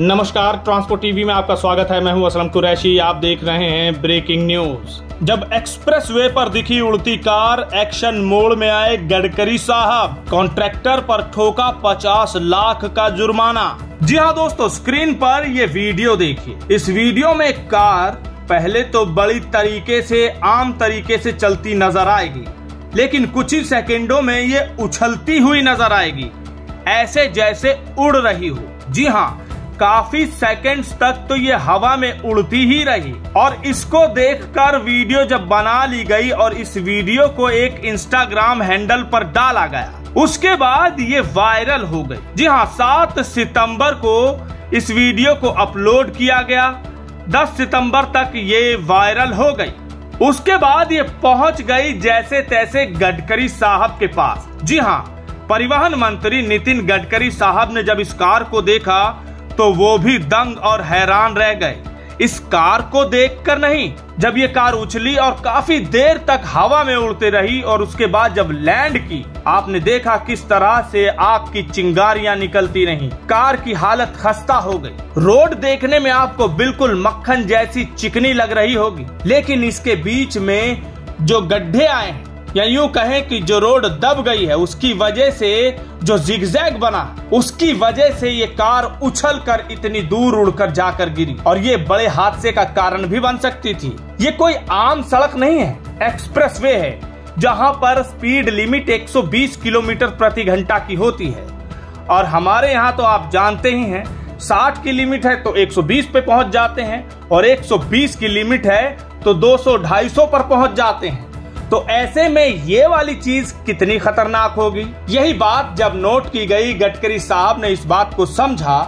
नमस्कार, transport TV में आपका स्वागत है। मैं हूं असलम कुरैशी। आप देख रहे हैं ब्रेकिंग न्यूज। जब एक्सप्रेसवे पर दिखी उड़ती कार, एक्शन मोड में आए गडकरी साहब, कॉन्ट्रैक्टर पर ठोका 50 लाख का जुर्माना। जी हां दोस्तों, स्क्रीन पर ये वीडियो देखिए। इस वीडियो में कार पहले तो बड़ी तरीके से आम तरीके से चलती नजर आएगी, लेकिन कुछ ही सेकेंडों में ये उछलती हुई नजर आएगी, ऐसे जैसे उड़ रही हो। जी हाँ, काफी सेकंड्स तक तो ये हवा में उड़ती ही रही और इसको देखकर वीडियो जब बना ली गई और इस वीडियो को एक इंस्टाग्राम हैंडल पर डाला गया, उसके बाद ये वायरल हो गई। जी हाँ, 7 सितंबर को इस वीडियो को अपलोड किया गया। 10 सितंबर तक ये वायरल हो गई। उसके बाद ये पहुंच गई जैसे तैसे गडकरी साहब के पास। जी हाँ, परिवहन मंत्री नितिन गडकरी साहब ने जब इस कार को देखा तो वो भी दंग और हैरान रह गए। इस कार को देखकर नहीं, जब ये कार उछली और काफी देर तक हवा में उड़ते रही और उसके बाद जब लैंड की, आपने देखा किस तरह से आग की चिंगारियां निकलती रहीं। कार की हालत खस्ता हो गई। रोड देखने में आपको बिल्कुल मक्खन जैसी चिकनी लग रही होगी, लेकिन इसके बीच में जो गड्ढे आए हैं या यूं कहें कि जो रोड दब गई है, उसकी वजह से जो जिगजैग बना, उसकी वजह से ये कार उछलकर इतनी दूर उड़कर जाकर गिरी और ये बड़े हादसे का कारण भी बन सकती थी। ये कोई आम सड़क नहीं है, एक्सप्रेसवे है, जहां पर स्पीड लिमिट 120 किलोमीटर प्रति घंटा की होती है। और हमारे यहाँ तो आप जानते ही हैं, 60 की लिमिट है तो 120 पे पहुंच जाते हैं और 120 की लिमिट है तो 200-250 पर पहुंच जाते हैं। तो ऐसे में ये वाली चीज कितनी खतरनाक होगी। यही बात जब नोट की गई, गडकरी साहब ने इस बात को समझा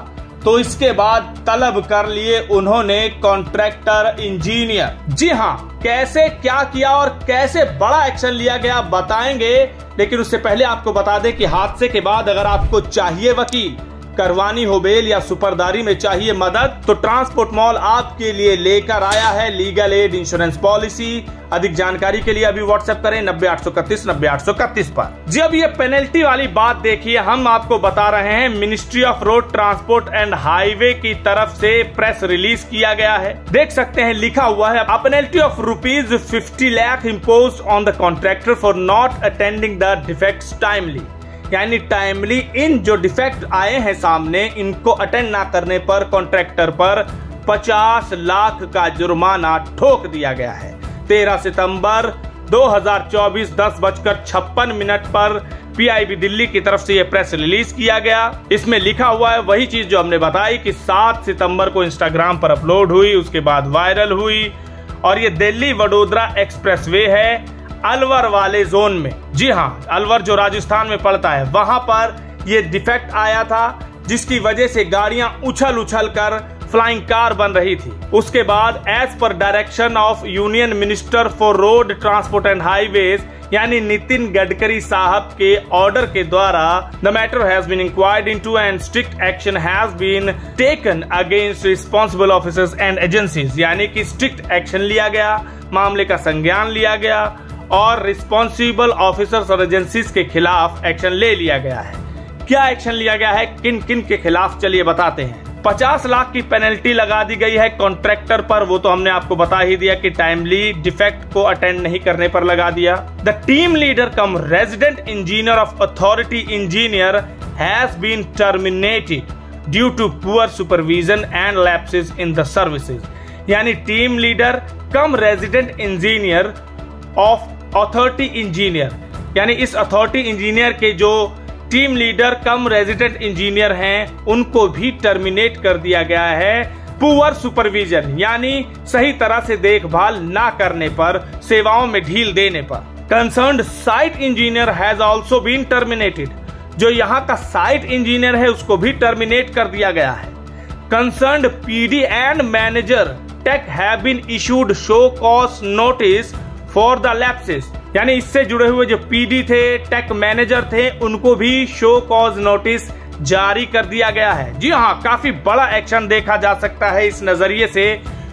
तो इसके बाद तलब कर लिए उन्होंने कॉन्ट्रैक्टर इंजीनियर। जी हाँ, कैसे क्या किया और कैसे बड़ा एक्शन लिया गया बताएंगे, लेकिन उससे पहले आपको बता दें कि हादसे के बाद अगर आपको चाहिए वकील, करवानी हो बेल या सुपरदारी में चाहिए मदद, तो ट्रांसपोर्ट मॉल आपके लिए लेकर आया है लीगल एड इंश्योरेंस पॉलिसी। अधिक जानकारी के लिए अभी व्हाट्सएप करें 90-831 90-831 पर। जी, अब ये पेनल्टी वाली बात देखिए, हम आपको बता रहे हैं ministry of road transport and highway की तरफ से प्रेस रिलीज किया गया है। देख सकते हैं, लिखा हुआ है, a penalty of ₹50 lakh imposed on the contractor for not attending the defects timely. यानी टाइमली इन जो डिफेक्ट आए हैं सामने, इनको अटेंड ना करने पर कॉन्ट्रैक्टर पर 50 लाख का जुर्माना ठोक दिया गया है। 13 सितंबर 2024 10:56 पर पीआईबी दिल्ली की तरफ से यह प्रेस रिलीज किया गया। इसमें लिखा हुआ है वही चीज जो हमने बताई कि 7 सितंबर को इंस्टाग्राम पर अपलोड हुई, उसके बाद वायरल हुई। और ये दिल्ली वडोदरा एक्सप्रेसवे है, अलवर वाले जोन में। जी हाँ, अलवर जो राजस्थान में पड़ता है, वहां पर ये डिफेक्ट आया था, जिसकी वजह से गाड़ियां उछल उछल कर फ्लाइंग कार बन रही थी। उसके बाद as per direction of union minister for road transport and highways, यानी नितिन गडकरी साहब के ऑर्डर के द्वारा the matter has been inquired into and strict action has been taken against responsible officers and agencies. यानी कि स्ट्रिक्ट एक्शन लिया गया, मामले का संज्ञान लिया गया और रिस्पॉन्सिबल ऑफिसर्स और एजेंसीज के खिलाफ एक्शन ले लिया गया है। क्या एक्शन लिया गया है, किन किन के खिलाफ, चलिए बताते हैं। 50 लाख की पेनल्टी लगा दी गई है कॉन्ट्रैक्टर पर, वो तो हमने आपको बता ही दिया कि टाइमली डिफेक्ट को अटेंड नहीं करने पर लगा दिया। The team leader cum resident engineer of authority engineer has been terminated due to poor supervision and lapses in the services. यानी team leader cum resident engineer of authority engineer, यानी इस authority engineer के जो team leader cum resident engineer हैं, उनको भी terminate कर दिया गया है पुअर सुपरविजन, यानी सही तरह से देखभाल ना करने पर, सेवाओं में ढील देने पर। Concerned site engineer has also been terminated. जो यहाँ का साइट इंजीनियर है उसको भी टर्मिनेट कर दिया गया है। Concerned PD and manager tech have been issued show cause notice for the lapses. यानी इससे जुड़े हुए जो पीडी थे, टेक मैनेजर थे, उनको भी शो कॉज नोटिस जारी कर दिया गया है। जी हाँ, काफी बड़ा एक्शन देखा जा सकता है इस नजरिए से,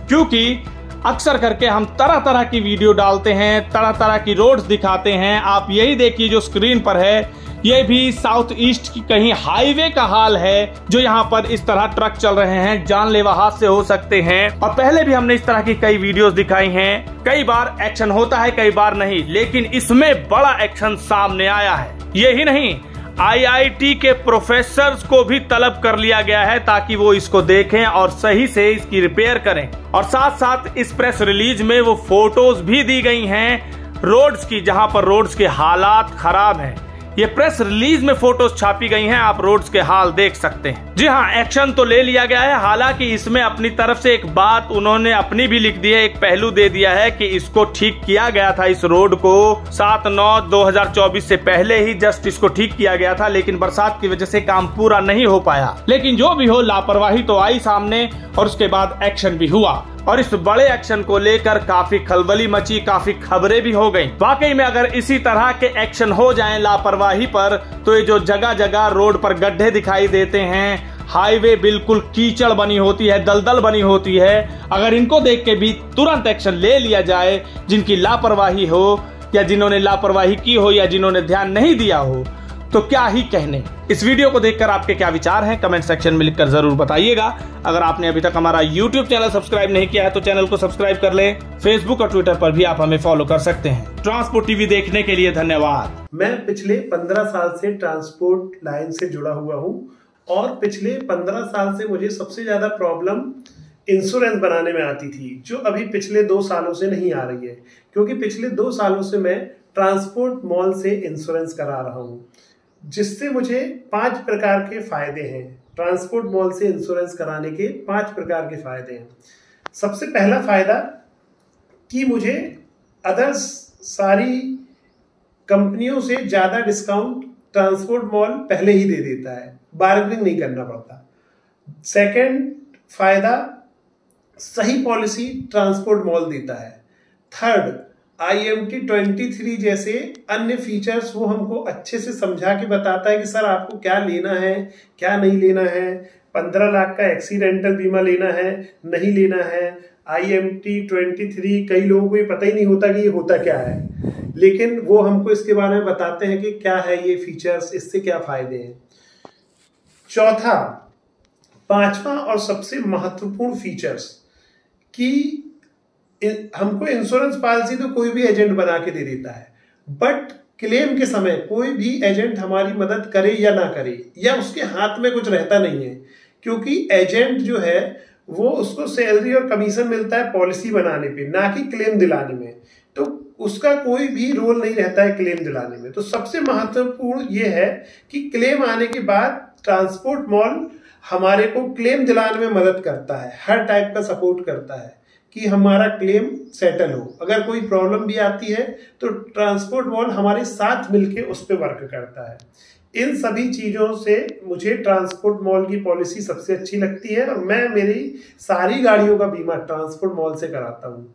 क्योंकि अक्सर करके हम तरह तरह की वीडियो डालते हैं, तरह तरह की रोड्स दिखाते हैं। आप यही देखिए जो स्क्रीन पर है ये भी साउथ ईस्ट की कहीं हाईवे का हाल है, जो यहाँ पर इस तरह ट्रक चल रहे हैं, जानलेवा हादसे हो सकते हैं। और पहले भी हमने इस तरह की कई वीडियोस दिखाई हैं। कई बार एक्शन होता है, कई बार नहीं, लेकिन इसमें बड़ा एक्शन सामने आया है। यही नहीं, IIT के प्रोफेसर्स को भी तलब कर लिया गया है ताकि वो इसको देखें और सही से इसकी रिपेयर करें। और साथ साथ इस प्रेस रिलीज में वो फोटोज भी दी गई हैं रोड्स की, जहां पर रोड्स के हालात खराब हैं। ये प्रेस रिलीज में फोटोज छापी गई हैं, आप रोड्स के हाल देख सकते हैं। जी हाँ, एक्शन तो ले लिया गया है। हालांकि इसमें अपनी तरफ से एक बात उन्होंने अपनी भी लिख दी है, एक पहलू दे दिया है कि इसको ठीक किया गया था, इस रोड को 7/9/2024 से पहले ही जस्ट इसको ठीक किया गया था, लेकिन बरसात की वजह से काम पूरा नहीं हो पाया। लेकिन जो भी हो, लापरवाही तो आई सामने और उसके बाद एक्शन भी हुआ। और इस बड़े एक्शन को लेकर काफी खलबली मची, काफी खबरें भी हो गई। वाकई में अगर इसी तरह के एक्शन हो जाएं लापरवाही पर, तो ये जो जगह जगह रोड पर गड्ढे दिखाई देते हैं, हाईवे बिल्कुल कीचड़ बनी होती है, दलदल बनी होती है, अगर इनको देख के भी तुरंत एक्शन ले लिया जाए, जिनकी लापरवाही हो या जिन्होंने लापरवाही की हो या जिन्होंने ध्यान नहीं दिया हो, तो क्या ही कहने। इस वीडियो को देखकर आपके क्या विचार हैं, कमेंट सेक्शन में लिखकर जरूर बताइएगा। अगर आपने अभी तक हमारा YouTube चैनल सब्सक्राइब नहीं किया है तो चैनल को सब्सक्राइब कर लें। फेसबुक और ट्विटर पर भी आप हमें फॉलो कर सकते हैं। ट्रांसपोर्ट टीवी देखने के लिए धन्यवाद। मैं पिछले 15 साल से ट्रांसपोर्ट लाइन से जुड़ा हुआ हूँ और पिछले 15 साल से मुझे सबसे ज्यादा प्रॉब्लम इंश्योरेंस बनाने में आती थी, जो अभी पिछले 2 सालों से नहीं आ रही है, क्योंकि पिछले 2 सालों से मैं ट्रांसपोर्ट मॉल से इंश्योरेंस करा रहा हूँ, जिससे मुझे 5 प्रकार के फायदे हैं। ट्रांसपोर्ट मॉल से इंश्योरेंस कराने के 5 प्रकार के फायदे हैं। सबसे पहला फायदा कि मुझे अदर्स सारी कंपनियों से ज्यादा डिस्काउंट ट्रांसपोर्ट मॉल पहले ही दे देता है, बार्गेनिंग नहीं करना पड़ता। सेकंड फायदा, सही पॉलिसी ट्रांसपोर्ट मॉल देता है। थर्ड, IMT 23 जैसे अन्य फीचर्स वो हमको अच्छे से समझा के बताता है कि सर आपको क्या लेना है, क्या नहीं लेना है, 15 लाख का एक्सीडेंटल बीमा लेना है, नहीं लेना है। IMT 23 कई लोगों को ये पता ही नहीं होता कि ये होता क्या है, लेकिन वो हमको इसके बारे में बताते हैं कि क्या है ये फीचर्स, इससे क्या फायदे हैं। चौथा, 5वां और सबसे महत्वपूर्ण फीचर्स कि हमको इंश्योरेंस पॉलिसी तो कोई भी एजेंट बना के दे देता है, बट क्लेम के समय कोई भी एजेंट हमारी मदद करे या ना करे, या उसके हाथ में कुछ रहता नहीं है, क्योंकि एजेंट जो है वो उसको सैलरी और कमीशन मिलता है पॉलिसी बनाने पे, ना कि क्लेम दिलाने में। तो उसका कोई भी रोल नहीं रहता है क्लेम दिलाने में। तो सबसे महत्वपूर्ण ये है कि क्लेम आने के बाद ट्रांसपोर्ट मॉल हमारे को क्लेम दिलाने में मदद करता है, हर टाइप का सपोर्ट करता है कि हमारा क्लेम सेटल हो। अगर कोई प्रॉब्लम भी आती है तो ट्रांसपोर्ट मॉल हमारे साथ मिलके उस पर वर्क करता है। इन सभी चीज़ों से मुझे ट्रांसपोर्ट मॉल की पॉलिसी सबसे अच्छी लगती है और मैं मेरी सारी गाड़ियों का बीमा ट्रांसपोर्ट मॉल से कराता हूँ।